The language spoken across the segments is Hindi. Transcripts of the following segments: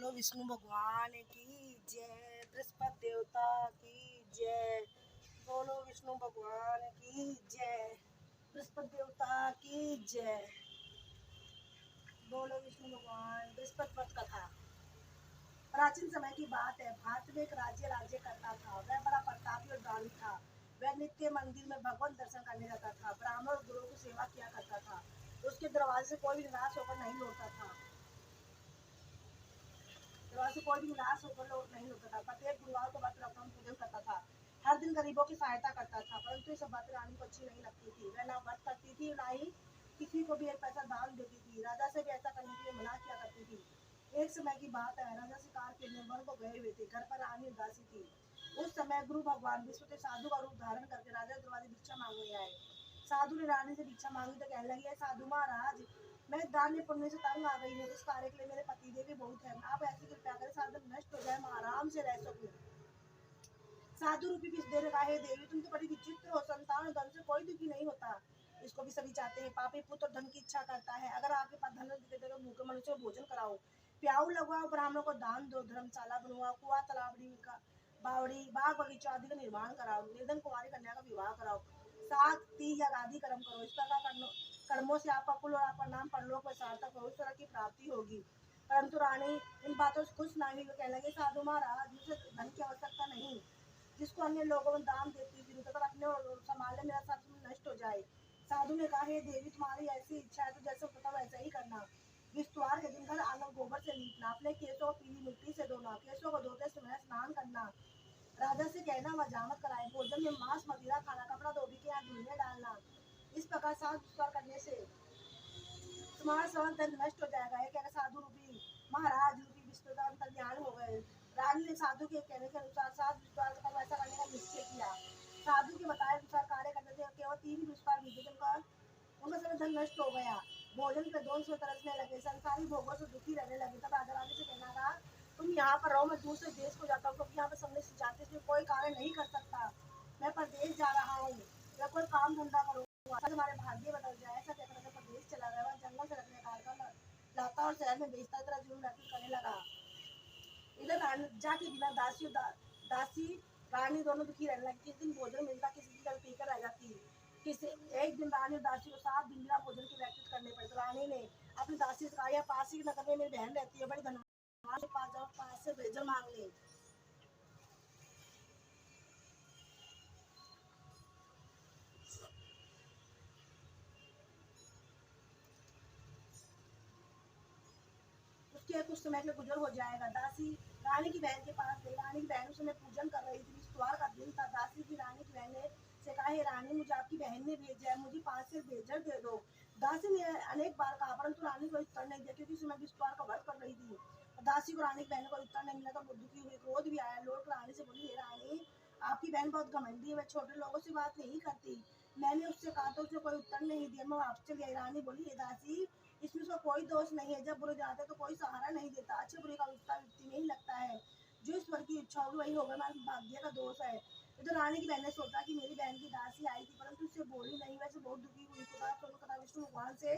बोलो विष्णु भगवान की जय, बृहस्पति देवता की जय। बोलो विष्णु भगवान की जय, बृहस्पति देवता की जय। बोलो विष्णु भगवान। बृहस्पति व्रत कथा। प्राचीन समय की बात है। भारत में एक राज्य करता था। वह बड़ा प्रतापी और दानी था। वह नित्य मंदिर में भगवान दर्शन करने जाता था। ब्राह्मण और गुरुओं की सेवा किया करता था। उसके दरवाजे से कोई भी निराश होकर नहीं लौटता था। नहीं होता था। प्रत्येक गुरुवार को व्रत रखकर पूजन करता था। हर दिन गरीबों की सहायता करता था। परंतु ये सब बातें रानी को अच्छी नहीं लगती थी। वह ना व्रत करती थी, ना ही किसी को भी एक पैसा दान देती थी। राजा से भी ऐसा करने के लिए मना किया करती थी। एक समय की बात है। राजा शिकार खेलने वन को गए हुए थे। घर पर रानी उदासी थी। उस समय गुरु भगवान विष्णु साधु का रूप धारण करके राजा दरवाजे भिक्षा मांगने आए। साधु ने रानी से भिक्षा मांगी तो कहने लगी, साधु महाराज, मैं दान पुण्य से तंग आ गई हूँ। इस कार्य के लिए मेरे पति देव भी बहुत है। आप ऐसी कृपया करें, साधन नष्ट हो जाए, मैं आराम से रह सकूं। साधु रूपी किस देर का है देवी, तुम तो बड़ी विचित्र हो। संतान धन से कोई दुखी नहीं होता, इसको भी सभी चाहते हैं। पापी पुत्र धन की इच्छा करता है। अगर आपके पास धन देते तो भूखे मनुष्य को भोजन कराओ, प्याऊ लगवाओ, ब्राह्मणों को दान दो, धर्मशाला बनवाओ, कुआ तालाबड़ी का बावड़ी बाग बगीचा आदि का निर्माण कराओ, निर्धन कुमारी कन्या का विवाह कराओ, साग तीज आदि कर्म करो। इस प्रकार कर्मों से आपका कुल और आपका नाम परलोक में सार्थक हो, इस तरह की प्राप्ति होगी। परंतु रानी इन बातों से खुश नहीं हुई। कहने लगे, साधु महाराज, मुझे धन की आवश्यकता नहीं। जिसको अन्य लोगों में दान देती थी, तो रखने और संभालने मेरा सब नष्ट हो जाए। साधु ने कहा, हे देवी, तुम्हारी ऐसी इच्छा है तो जैसे पता वैसा ही करना। विस्तवार के दिन घर आंगन गोबर से लीपना, अपने केसों को पीली मिट्टी से धोना, केसों को धोते समय स्नान करना, राजा से कहना वजामत कराए, भोजन में मांस मदिरा खाना, कपड़ा धोबी के यहाँ धुलने डालना। इस प्रकार साफ विस्तार करने से तुम्हारा सर्व धन नष्ट हो जाएगा। एक साधु रूपी महाराज रूपी विष्णु का अंतर्ध्यान हो गए। रानी ने साधु के कहने के अनुसार सात विस्तार का वैसा करने का निश्चय किया। साधु के बताए अनुसार कार्य करने से केवल 3 विस्तार बीते, उनका समय धन नष्ट हो गया। भोजन पे दोष में तरसने लगे, संसारी भोगों से दुखी रहने लगे। तब राजा रानी से कहना था, तुम यहाँ पर रहो, मैं दूसरे देश को जाता हूँ, क्योंकि यहाँ पर सबने जाते इसमें कोई कार्य नहीं कर सकता। मैं परदेश जा रहा हूँ, या कोई काम धंधा करूँगा, हमारे भाग्य बदल जाए। ऐसा कहकर परदेश चला गया। वह जंगल से रखने का लाता और शहर में बेचता, तरह जुर्म व्यतीत करने लगा। इधर जाके बिना दासी रानी दोनों दुखी रहने लगी। किस दिन भोजन मिलता, किसी दिन जल पीकर रह जाती। किसी एक दिन रानी दासी को 7 दिन बिना भोजन के व्यतीत करने पड़े। तो रानी ने अपनी दासी से कहा, पास ही नगर में मेरी बहन रहती है, बड़ी धनवान के पास जाओ, पास से भेजो मांग ले। उसके कुछ समय में गुजर हो जाएगा। दासी रानी की बहन के पास गई। रानी की बहन उस समय पूजन कर रही थी। इश्तवार का दिन था। दासी की रानी की बहन ने से कहा, हे रानी, मुझे आपकी बहन ने भेजा है, मुझे 5 से बेजर दे दो। दासी ने अनेक बार कहा, परंतु रानी को उत्तर नहीं दिया, क्योंकि उसमें इश्तवार का व्रत कर रही थी। दासी को रानी की बहन को उत्तर नहीं मिला तो वो दुखी हुई, क्रोध भी आया। लौट रानी से बोली, हे रानी, आपकी बहन बहुत घमंडी है, वह छोटे लोगों से बात नहीं करती। मैंने उससे कहा तो उसने कोई उत्तर नहीं दिया, मैं आपसे चली आई। रानी बोली, हे दासी, इसमें उसका कोई दोष नहीं है। जब बुरे जाते तो कोई सहारा नहीं देता, अच्छे बुरे का रिश्ता व्यक्ति नहीं लगता है। जो ईश्वर की इच्छा होगी वही होगा, हमारे भाग्य का दोष है। तो रानी की बहन ने सोचा कि मेरी बहन की दासी आई थी, परंतु उससे बोली नहीं। वैसे बहुत दुखी हुई। कथा विष्णु भगवान से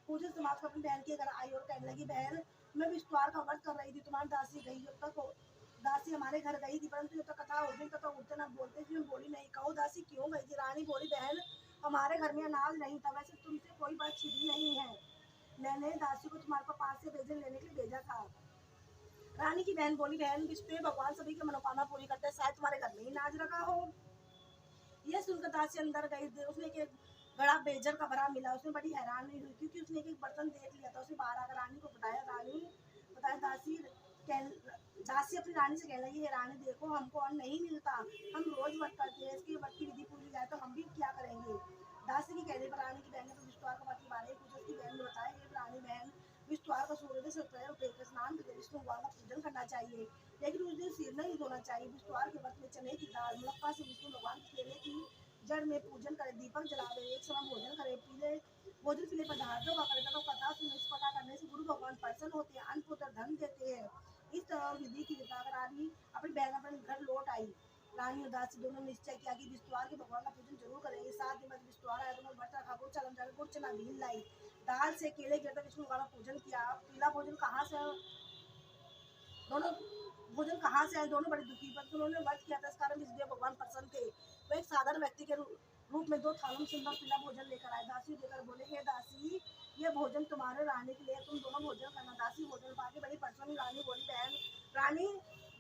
पूजन समाज को अपनी बहन के घर आई और कहने लगी, बहन, मैं विश्वार का व्रत कर रही थी, तुम्हारी दासी गई। जब तक दासी हमारे घर गई थी, परंतु जब तक कथा हो गई तब तक उठते ना बोलते थी, बोली नहीं। कहो दासी क्यों गई थी? रानी बोली, बहन, हमारे घर में अनाज नहीं था। वैसे तुमसे कोई बात छिपी नहीं है, मैंने दासी को तुम्हारे पास से भोजन लेने के लिए भेजा था। रानी की बहन बोली, बहन, विष्णु भगवान सभी की मनोकामना पूरी करते हैं, शायद तुम्हारे घर में ही नाज रखा हो। यह सुनकर दासी अंदर गई। उसने एक बड़ा बेजर का भरा मिला। उसने बड़ी हैरान हुई, क्योंकि उसने एक बर्तन देख लिया था। उसने बाहर आकर रानी को बताया। दासी अपनी रानी से कहने लगी, हे रानी, देखो, हमको अन्न नहीं मिलता, हम रोज व्रत करते हैं, इसकी व्रत की विधि पूरी जाए तो हम भी क्या करेंगे। दासी की कहने पर रानी की बहन ने तो विश्वार का व्रत के बारे में पूछा। उसकी बहन ने बताया, हे रानी बहन, विश्वार का सूर्योदय से उठकर स्नान करके विष्णु भगवान का पूजन करना चाहिए, लेकिन उस दिन सिर नहीं धोना चाहिए। विश्वार के व्रत में चने की दाल मुनक्का से विष्णु भगवान के केले की जड़ में पूजन करे, दीपक जलावे, एक समय भोजन करे, भोजन पीले पदार्थों का करे, तो कथा सुने। इस प्रकार करने से गुरु भगवान प्रसन्न होते हैं, अन्न पुत्र धन देते हैं। इस तरह विधि की बताकर आदमी अपनी बहन अपने घर लौट आई। रानी और दासी दोनों ने निश्चय किया कि विष्णुवार के भगवान का पूजन जरूर करेंगे। 7 दिन बाद विष्णुवार आया तो व्रत रखा, गुड़ चलन जाकर गुड़ चना भील लाई, दाल से केले गिरकर विष्णु भगवान का पूजन किया। पीला भोजन कहाँ से दोनों भोजन कहाँ से आए, दोनों बड़े दुखी, पर उन्होंने व्रत किया था, इस कारण विष्णुदेव भगवान प्रसन्न थे। वो एक साधारण व्यक्ति के रूप में 2 थालों में सुंदर पीला भोजन लेकर आए। दासी देकर बोले, हे दासी, ये भोजन तुम्हारे रानी के लिए, तुम दोनों भोजन करना। दासी भोजन पाके बड़ी प्रसन्न। रानी बोली, बहन रानी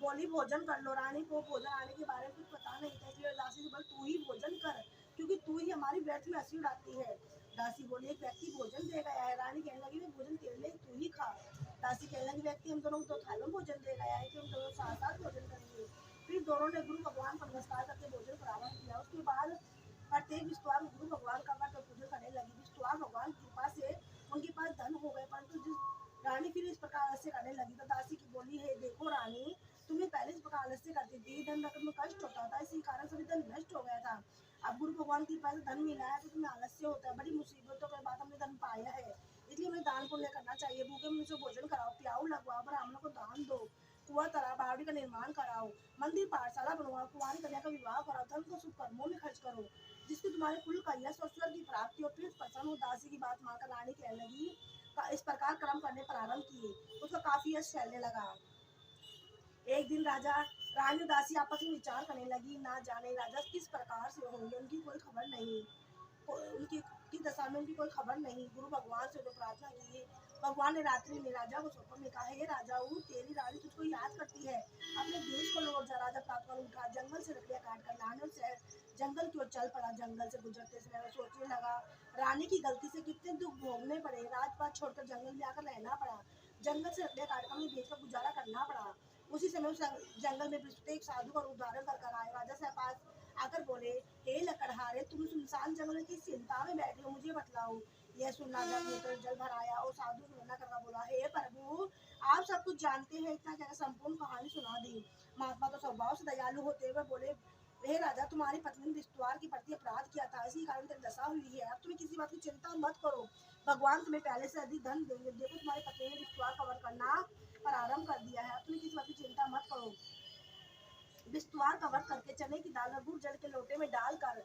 बोली, भोजन कर लो। रानी को भोजन आने के बारे में कुछ पता नहीं था, इसलिए दासी से बोले, तू ही भोजन कर, क्योंकि तू ही हमारी व्यर्थ में हंसी उड़ाती है। दासी बोली, एक व्यक्ति भोजन दे गया है। रानी कहने लगी, भोजन तेरे लिए, तू ही खा। दासी कहने लगी, व्यक्ति हम दोनों को 2 थालों में भोजन दे गया है कि हम दोनों साथ साथ भोजन करेंगे। फिर दोनों ने गुरु भगवान को नमस्कार करके भोजन प्रारंभ किया। उसके बाद प्रत्येक विश्वास गुरु भगवान का व्रत और पूजन करने लगी। विश्वास भगवान की कृपा से उनके पास धन हो गए, परंतु जिस रानी फिर इस प्रकार आलस्य करने लगी तो दासी की बोली, है देखो रानी, तुम्हें पहले इस प्रकार आलस्य करती थी, धन रखने में कष्ट होता था, इसी कारण सभी धन नष्ट हो गया था। अब गुरु भगवान की कृपा से धन मिला है तो तुम्हें आलस्य होता है। बड़ी मुसीबतों के बाद हमने धन पाया है, इसलिए हमें दान पुण्य करना चाहिए। भूखे मुझे भोजन कराओ, प्याऊ लगवाओ, ब्राह्मणों को दान दो, कुआं तालाब बावड़ी का निर्माण कराओ, मंदिर पाठशाला बनवाओ, कुंवारी कन्या का विवाह कराओ, धन को शुभ कर्मों में खर्च करो, जिससे तुम्हारे कुल का यश और स्वर्ग की प्राप्ति हो। फिर प्रसन्न हो दासी की बात मानकर रानी कहने लगी, इस प्रकार कर्म करने प्रारंभ किए। उसका काफी यश फैलने लगा। एक दिन राजा रानी दासी आपस में विचार करने लगी, ना जाने राजा किस प्रकार से होंगे, उनकी कोई खबर नहीं, उनकी की दशा में उनकी कोई खबर नहीं। गुरु भगवान से जो प्रार्थना की, भगवान ने रात्रि में राजा को स्वप्न में कहा, हे राजा, तेरी रानी तुझको याद करती है, अपने देश को लौट जा। राजा प्रार्थना उठा, जंगल से लकड़ियां काट कर लाने से जंगल की ओर चल पड़ा। जंगल से गुजरते समय वो सोचने लगा, रानी की गलती से कितने दुख भोगने पड़े, राजपाट छोड़कर जंगल में आकर रहना पड़ा, जंगल से लकड़ियां काटकर हमें बेचकर गुजारा करना पड़ा। उसी समय उस जंगल में बृहस्पति एक साधु का उद्धारण कर आए। राजा से पास आकर बोले, हे लकड़हारे, तुम सुनसान जंगल में किस चिंता में बैठे हो, मुझे बतलाओ। यह सुन राजा ने तो जल भर आया और साधु से मना करके बोला, हे प्रभु, आप सब कुछ जानते हैं, इतना क्या संपूर्ण कहानी सुना दी। महात्मा तो स्वभाव से दयालु होते हुए बोले, हे राजा, तुम्हारी पत्नी ने विष्णुवार के प्रति अपराध किया था, इसी कारण तेरी दशा हुई है। अब तुम्हें किसी बात की चिंता मत करो, भगवान तुम्हें पहले से अधिक धन देंगे। देखो, तुम्हारी पत्नी ने विष्णुवार का वध करना प्रारंभ कर दिया है, अब तुम्हें किसी बात की चिंता मत करो। विष्णुवार का वध करके चने की दाल और गुड़ जल के लोटे में डालकर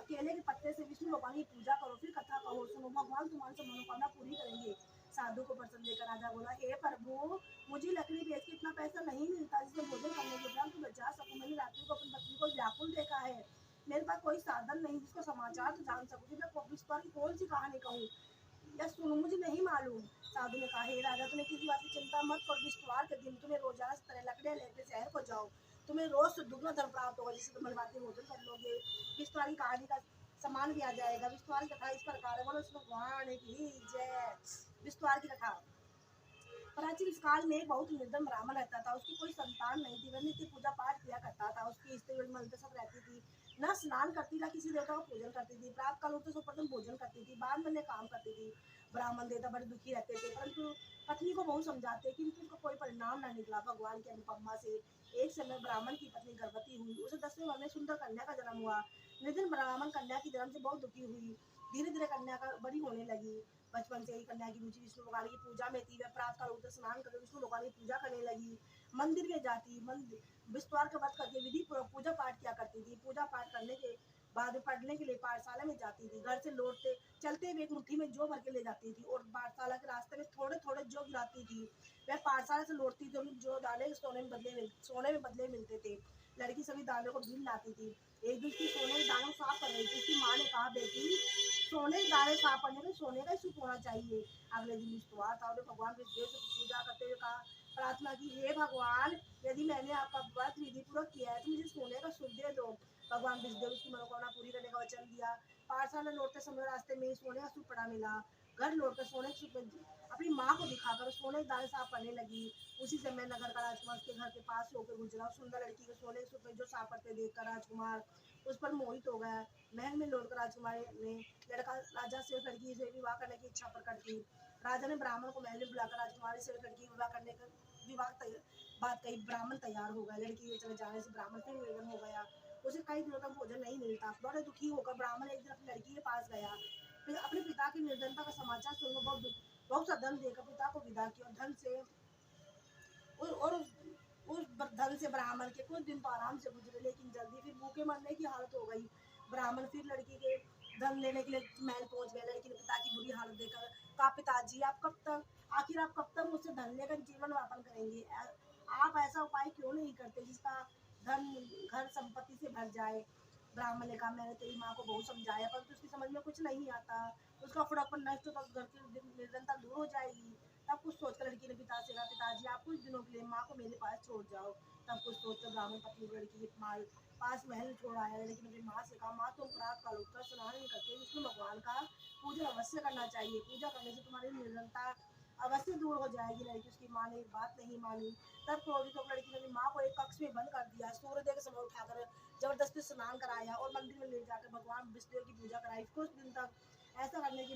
केले के पत्ते से विष्णु भगवान की पूजा करो, फिर कथा कहो, सुनो, भगवान तुम्हारी सब मनोकामना पूरी करेंगे। साधु को प्रसन्न देकर राजा बोला, हे प्रभु, मुझे लकड़ी बेच के इतना पैसा नहीं मिलता जिससे भोजन करने के उपरांत तुम बचा सकूं। मैंने रात्रि को अपनी पत्नी को व्याकुल देखा है, मेरे पास कोई साधन नहीं जिसको समाचार तो जान सकूं, मैं विस्तार की कौन सी कहानी कहूँ या सुनो, मुझे नहीं मालूम। साधु ने कहा, हे राजा, तुम्हें किसी बात की चिंता मत करो, विष्णुवार के दिन तुम्हें रोजाना से तरह लकड़ियां लेकर शहर को जाओ, तुम्हें रोज से दुगना धन प्राप्त होगा, जिससे तुम मनवाते भोजन कर लोगे। विष्णुवार की कहानी का सम्मान किया जाएगा। विष्णुवार की कथा इस प्रकार है, बोलो भगवान की जय। विष्णुवार की कथा। प्राचीन काल में एक बहुत निर्धन ब्राह्मण रहता था, उसकी कोई संतान नहीं थी, वह नित्य पूजा पाठ किया करता था, उसकी स्त्री मल के साथ रहती थी, न स्नान करती न किसी देवता का पूजन करती थी, प्रातः काल उठते सर्वप्रथम भोजन करती थी, बाद में काम करती थी। ब्राह्मण देवता बड़े दुखी रहते थे, परंतु पत्नी को बहुत समझाते, किंतु उसका कोई परिणाम न निकला। भगवान की अनुपमा से एक समय ब्राह्मण की पत्नी गर्भवती हुई, उसे 10वें वर्ष में सुंदर कन्या का जन्म हुआ। निर्धन ब्राह्मण कन्या की जन्म से बहुत दुखी हुई, धीरे धीरे कन्या का बड़ी होने लगी। बचपन से ही कन्या की रुचि विष्णु भगवान की पूजा में थी, वह प्रातः काल उठकर स्नान करके विष्णु भगवान की पूजा करने लगी, मंदिर में जाती, विष्णुवार का व्रत करके विधि पूर्वक पूजा पाठ किया करती थी। पूजा पाठ करने के बाद पढ़ने के लिए पाठशाला में जाती थी, घर से लौटते चलते हुए एक मुट्ठी में जौ भर के ले जाती थी और पाठशाला के रास्ते में थोड़े थोड़े जौ गिराती थी। वह पाठशाला से लौटती थी, जो दाने सोने में बदले मिलते थे। लड़की सभी दानों को भीन लाती थी। एक दिन सोने के दानों साफ कर रही थी, उसकी माँ ने कहा, बेटी, सोने के दाने साफ करने में सोने का सूप होना चाहिए। अगले दिन विष्णुवार था, उन्हें भगवान विष्णु से पूजा करते हुए कहा, प्रार्थना की, हे भगवान, यदि मैंने आपका व्रत विधि पूर्वक किया है तो मुझे सोने का सूप दे दो। भगवान विष्णुदेव उसकी मनोकामना पूरी करने का वचन दिया। पाठशाला लौटते समय रास्ते में सोने का सूप पड़ा मिला। घर लौटकर सोने के सूप में अपनी माँ को दिखाकर सोने के दाने साफ करने लगी। उसी समय नगर का राजकुमार उसके घर के पास होकर गुजरा। सुंदर लड़की को सोने के सूप में जो साफ करते देखकर राजकुमार उस पर मोहित हो गया। महल में लौटकर राजकुमार ने लड़का राजा से उस लड़की से विवाह करने की इच्छा प्रकट की। राजा ने ब्राह्मण को महल में बुलाकर राजकुमारी से लड़की विवाह करने का बात कही। ब्राह्मण तैयार हो गया। लड़की के चले जाने से ब्राह्मण फिर निर्धन हो गया, उसे कई दिनों तक भोजन नहीं मिलता। बड़े दुखी होकर ब्राह्मण एक दिन अपनी लड़की के पास गया। फिर अपने पिता की निर्धनता का समाचार सुनकर बहुत सा धन देकर पिता को विदा किया। धन से और उस धन से ब्राह्मण के कुछ दिन तो आराम से गुजरे, लेकिन जल्दी फिर भूखे मरने की हालत हो गई। ब्राह्मण फिर लड़की के धन लेने के लिए महल पहुंच गए। लड़की ने पिता की बुरी हालत देखकर कहा, पिताजी, आप कब तक मुझसे धन लेकर जीवन यापन करेंगे? आप ऐसा उपाय क्यों नहीं करते जिसका धन घर संपत्ति से भर जाए। ब्राह्मण ने कहा मैंने तेरी माँ को बहुत समझाया पर तो उसकी समझ में कुछ नहीं आता, उसका फुड़ापन नष्ट हो तब घर की निर्धनता दूर हो जाएगी। तब कुछ सोचकर लड़की ने पिता से कहा पिताजी आप कुछ दिनों के लिए माँ को मेरे पास छोड़ जाओ। तब कुछ सोचकर ब्राह्मण पत्नी को लड़की के पास महल छोड़ आया। लड़की ने अपनी माँ से कहा माँ तुम प्रातः काल उठकर स्नान नहीं करते, विष्णु भगवान का पूजन अवश्य करना चाहिए, पूजा करने से तुम्हारी निर्धनता अवश्य दूर हो जाएगी। लड़की उसकी माँ ने बात नहीं मानी। तब क्रोधित होकर लड़की ने अपनी माँ को एक कक्ष में बंद कर दिया, सूर्योदय के समय उठाकर जबरदस्ती स्नान कराया और मंदिर में ले जाकर भगवान विष्णु की पूजा कराई। कुछ दिन तक ऐसा करने के